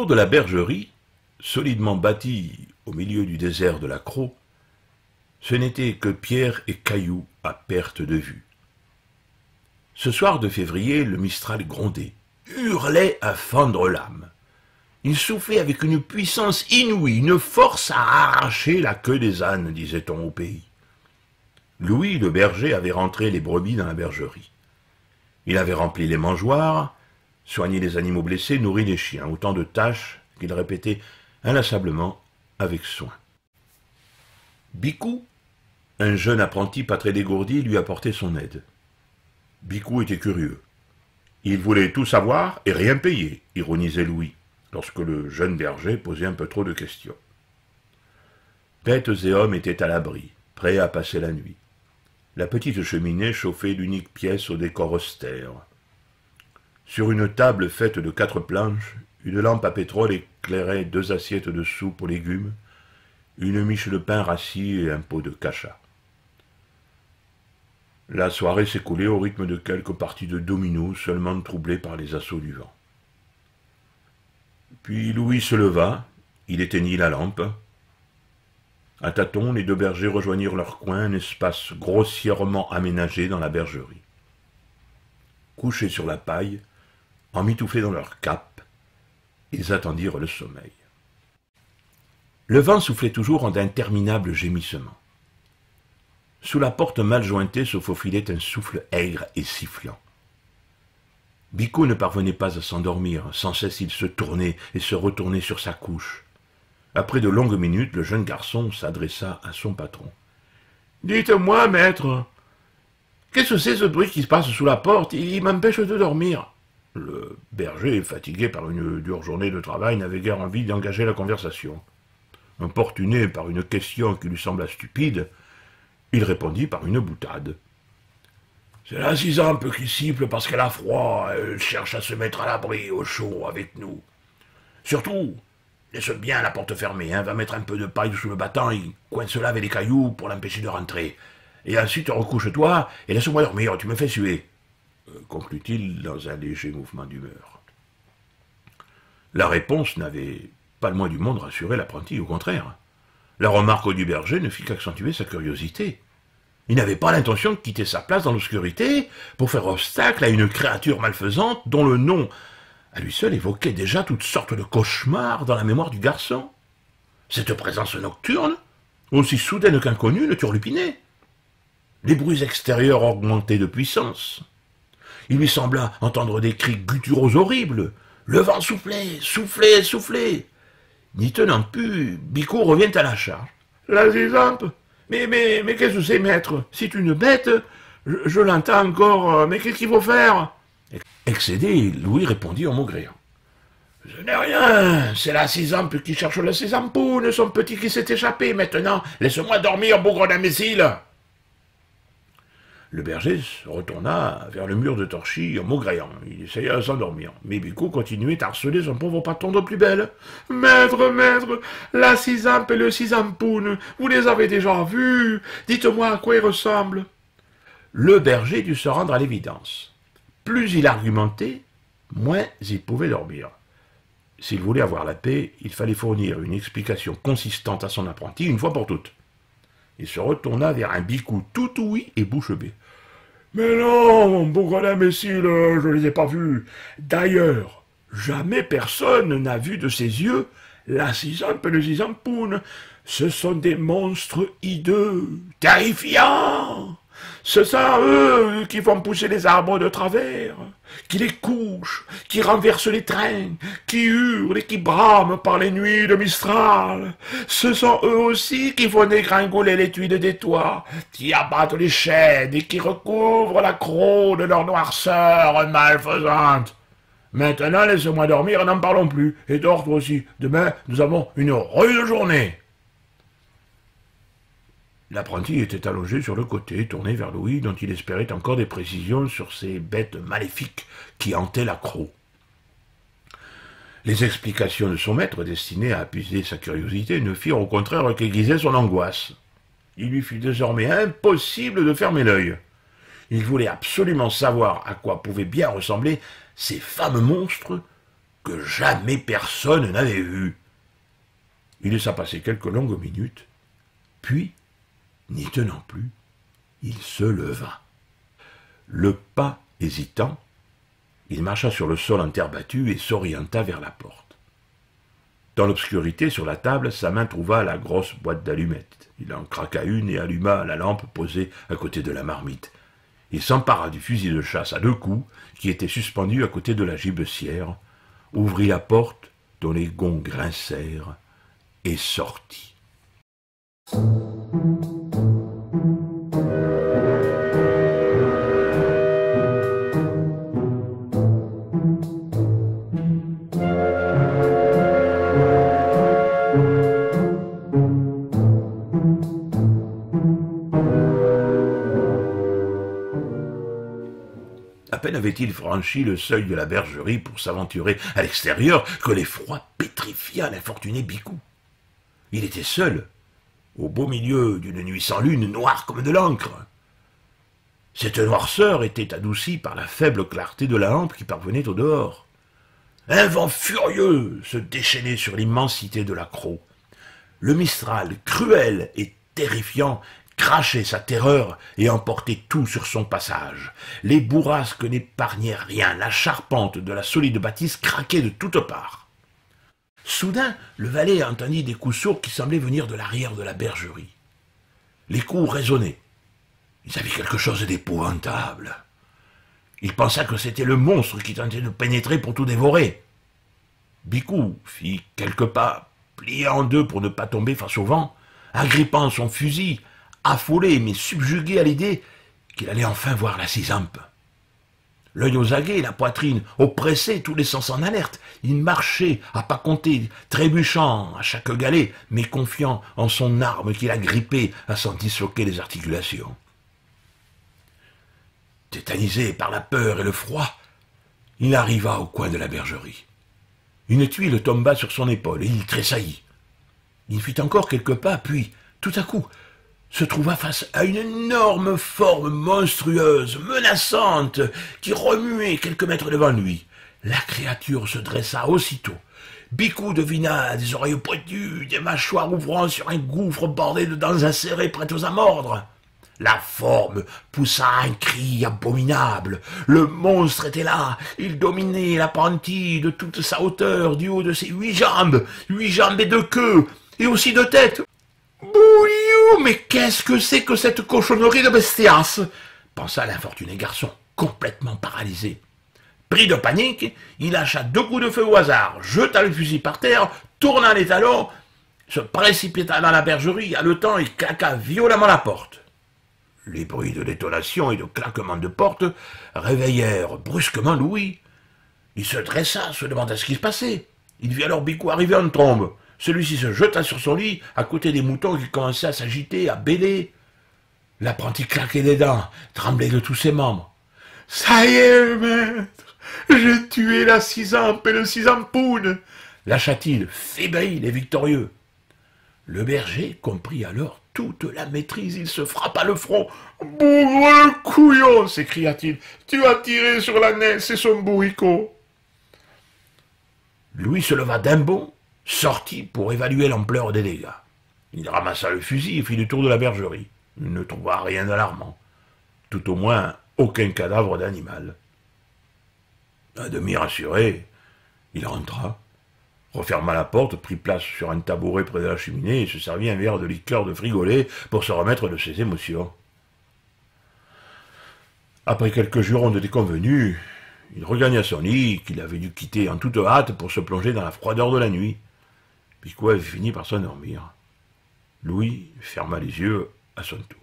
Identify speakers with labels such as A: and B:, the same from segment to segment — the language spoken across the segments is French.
A: Autour de la bergerie, solidement bâtie au milieu du désert de la Crau, ce n'était que pierres et cailloux à perte de vue. Ce soir de février, le Mistral grondait, hurlait à fendre l'âme. Il soufflait avec une puissance inouïe, une force à arracher la queue des ânes, disait-on au pays. Louis, le berger, avait rentré les brebis dans la bergerie. Il avait rempli les mangeoires, soigné les animaux blessés, nourri les chiens, autant de tâches qu'il répétait inlassablement avec soin. Bicou, un jeune apprenti pas très dégourdi, lui apportait son aide. Bicou était curieux. Il voulait tout savoir et rien payer, ironisait Louis, lorsque le jeune berger posait un peu trop de questions. Bêtes et hommes étaient à l'abri, prêts à passer la nuit. La petite cheminée chauffait l'unique pièce au décor austère. Sur une table faite de 4 planches, une lampe à pétrole éclairait 2 assiettes de soupe aux légumes, une miche de pain rassis et un pot de cacha. La soirée s'écoulait au rythme de quelques parties de dominos seulement troublées par les assauts du vent. Puis Louis se leva, il éteignit la lampe. À tâtons, les 2 bergers rejoignirent leur coin, un espace grossièrement aménagé dans la bergerie. Couchés sur la paille, emmitouflés dans leurs capes, ils attendirent le sommeil. Le vent soufflait toujours en d'interminables gémissements. Sous la porte mal jointée se faufilait un souffle aigre et sifflant. Bicou ne parvenait pas à s'endormir, sans cesse il se tournait et se retournait sur sa couche. Après de longues minutes, le jeune garçon s'adressa à son patron. « Dites-moi, maître, qu'est-ce que c'est ce bruit qui se passe sous la porte? Il m'empêche de dormir. » Le berger, fatigué par une dure journée de travail, n'avait guère envie d'engager la conversation. Importuné par une question qui lui sembla stupide, il répondit par une boutade. « C'est la Cisampe qui siffle parce qu'elle a froid, elle cherche à se mettre à l'abri, au chaud, avec nous. Surtout, laisse bien la porte fermée, va mettre un peu de paille sous le battant et coince-la avec les cailloux pour l'empêcher de rentrer. Et ensuite recouche-toi et laisse-moi dormir, tu me fais suer. » conclut-il dans un léger mouvement d'humeur. La réponse n'avait pas le moins du monde rassuré l'apprenti, au contraire. La remarque du berger ne fit qu'accentuer sa curiosité. Il n'avait pas l'intention de quitter sa place dans l'obscurité pour faire obstacle à une créature malfaisante dont le nom, à lui seul, évoquait déjà toutes sortes de cauchemars dans la mémoire du garçon. Cette présence nocturne, aussi soudaine qu'inconnue, le turlupinait. Les bruits extérieurs augmentaient de puissance. Il lui sembla entendre des cris gutturaux horribles. Le vent soufflait, soufflait, soufflait. N'y tenant plus, Bicou revient à la charge. « La Cisampe, mais qu'est-ce que c'est, maître? C'est une bête, je l'entends encore, mais qu'est-ce qu'il faut faire ?» Excédé, Louis répondit en maugréant. « Ce n'est rien, c'est la Cisampe qui cherche le Cisampoune, son petit qui s'est échappé. Maintenant, laisse-moi dormir, bougre d'imbécile !» Le berger se retourna vers le mur de torchis en maugréant. Il essaya de s'endormir. Mais Bicou continuait à harceler son pauvre patron de plus belle. « Maître, la Cisampe et le Cisampoune, vous les avez déjà vus? Dites-moi à quoi ils ressemblent. » Le berger dut se rendre à l'évidence. Plus il argumentait, moins il pouvait dormir. S'il voulait avoir la paix, il fallait fournir une explication consistante à son apprenti une fois pour toutes. Il se retourna vers un Bicou tout ouïe et bouche bée. « Mais non, mon bougre d'imbécile, je ne les ai pas vus. D'ailleurs, jamais personne n'a vu de ses yeux la Cisampe et le Cisampoune. Ce sont des monstres hideux, terrifiants. Ce sont eux qui font pousser les arbres de travers, qui les couchent, qui renversent les trains, qui hurlent et qui brament par les nuits de Mistral. Ce sont eux aussi qui font dégringoler les tuiles des toits, qui abattent les chênes et qui recouvrent la Crau de leur noirceur malfaisante. Maintenant, laisse-moi dormir et n'en parlons plus. Et dors toi aussi. Demain, nous avons une rude journée. » L'apprenti était allongé sur le côté, tourné vers Louis, dont il espérait encore des précisions sur ces bêtes maléfiques qui hantaient la Crau. Les explications de son maître, destinées à apaiser sa curiosité, ne firent au contraire qu'aiguiser son angoisse. Il lui fut désormais impossible de fermer l'œil. Il voulait absolument savoir à quoi pouvaient bien ressembler ces fameux monstres que jamais personne n'avait vu. Il laissa passer quelques longues minutes, puis, n'y tenant plus, il se leva. Le pas hésitant, il marcha sur le sol en terre battue et s'orienta vers la porte. Dans l'obscurité, sur la table, sa main trouva la grosse boîte d'allumettes. Il en craqua une et alluma la lampe posée à côté de la marmite. Il s'empara du fusil de chasse à 2 coups, qui était suspendu à côté de la gibecière, ouvrit la porte dont les gonds grincèrent et sortit. À peine avait-il franchi le seuil de la bergerie pour s'aventurer à l'extérieur que l'effroi pétrifia l'infortuné Bicou. Il était seul, au beau milieu d'une nuit sans lune, noire comme de l'encre. Cette noirceur était adoucie par la faible clarté de la lampe qui parvenait au dehors. Un vent furieux se déchaînait sur l'immensité de l'accros. Le Mistral, cruel et terrifiant, crachait sa terreur et emportait tout sur son passage. Les bourrasques n'épargnaient rien, la charpente de la solide bâtisse craquait de toutes parts. Soudain, le valet entendit des coups sourds qui semblaient venir de l'arrière de la bergerie. Les coups résonnaient. Ils avaient quelque chose d'épouvantable. Il pensa que c'était le monstre qui tentait de pénétrer pour tout dévorer. Bicou fit quelques pas, plié en deux pour ne pas tomber face au vent, agrippant son fusil, affolé mais subjugué à l'idée qu'il allait enfin voir la Cisampe. L'œil aux aguets, la poitrine oppressée, tous les sens en alerte, il marchait à pas compter, trébuchant à chaque galet, mais confiant en son arme qu'il agrippait à s'en disloquer les articulations. Tétanisé par la peur et le froid, il arriva au coin de la bergerie. Une tuile tomba sur son épaule et il tressaillit. Il fit encore quelques pas, puis, tout à coup, se trouva face à une énorme forme monstrueuse, menaçante, qui remuait quelques mètres devant lui. La créature se dressa aussitôt. Bicou devina des oreilles pointues, des mâchoires ouvrant sur un gouffre bordé de dents acérées prêtes à mordre. La forme poussa un cri abominable. Le monstre était là. Il dominait l'apprenti de toute sa hauteur, du haut de ses 8 jambes et 2 queues, et aussi 2 têtes. Bouillou, mais qu'est-ce que c'est que cette cochonnerie de bestiace? Pensa l'infortuné garçon, complètement paralysé. Pris de panique, il lâcha 2 coups de feu au hasard, jeta le fusil par terre, tourna les talons, se précipita dans la bergerie, haletant et claqua violemment la porte. Les bruits de détonation et de claquement de porte réveillèrent brusquement Louis. Il se dressa, se demanda ce qui se passait. Il vit alors Bicou arriver en trombe. Celui-ci se jeta sur son lit, à côté des moutons qui commençaient à s'agiter, à bêler. L'apprenti claquait des dents, tremblait de tous ses membres. « Ça y est, maître, j'ai tué la Cisampe et le Cisampoune !» lâcha-t-il, fébrile et victorieux. Le berger comprit alors toute la maîtrise, il se frappa le front. « Bougre le couillon !» s'écria-t-il. « Tu as tiré sur la naisse et son bourricot !» Louis se leva d'un bond, sortit pour évaluer l'ampleur des dégâts. Il ramassa le fusil et fit le tour de la bergerie. Il ne trouva rien d'alarmant. Tout au moins, aucun cadavre d'animal. À demi rassuré, il rentra, referma la porte, prit place sur un tabouret près de la cheminée et se servit un verre de liqueur de frigolet pour se remettre de ses émotions. Après quelques jurons de déconvenus, il regagna son lit, qu'il avait dû quitter en toute hâte pour se plonger dans la froideur de la nuit. Bicou avait fini par s'endormir. Louis ferma les yeux à son tour.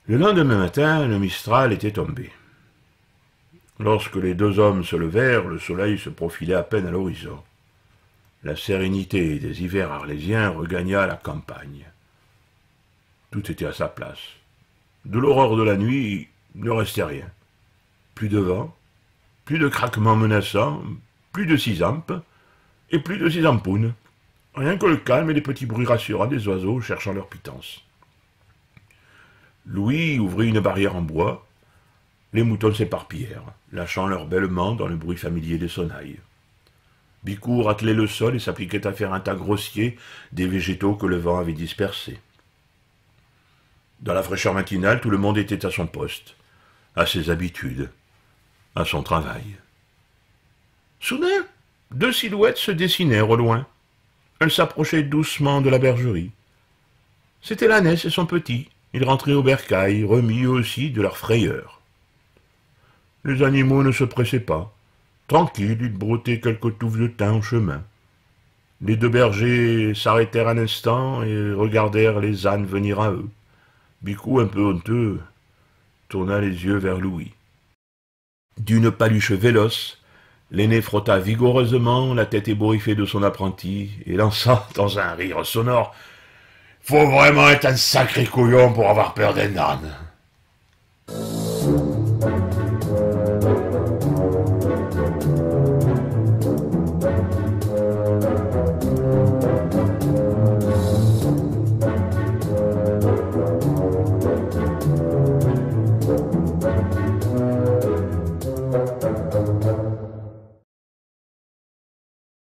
A: Le lendemain matin, le Mistral était tombé. Lorsque les 2 hommes se levèrent, le soleil se profilait à peine à l'horizon. La sérénité des hivers arlésiens regagna la campagne. Tout était à sa place. De l'aurore de la nuit, il ne restait rien. Plus de vent, plus de craquements menaçants, plus de Cisampe et plus de Cisampoune. Rien que le calme et les petits bruits rassurants des oiseaux cherchant leur pitance. Louis ouvrit une barrière en bois. Les moutons s'éparpillèrent, lâchant leurs bêlements dans le bruit familier des sonnailles. Bicou raclait le sol et s'appliquait à faire un tas grossier des végétaux que le vent avait dispersés. Dans la fraîcheur matinale, tout le monde était à son poste, à ses habitudes, à son travail. Soudain, deux silhouettes se dessinèrent au loin. Elles s'approchaient doucement de la bergerie. C'était l'ânesse et son petit. Ils rentraient au bercail, remis eux aussi de leur frayeur. Les animaux ne se pressaient pas. Tranquilles, ils broutaient quelques touffes de thym en chemin. Les deux bergers s'arrêtèrent un instant et regardèrent les ânes venir à eux. Bicou, un peu honteux, tourna les yeux vers Louis. D'une paluche véloce, l'aîné frotta vigoureusement la tête ébouriffée de son apprenti et lança dans un rire sonore « Faut vraiment être un sacré couillon pour avoir peur d'un âne !»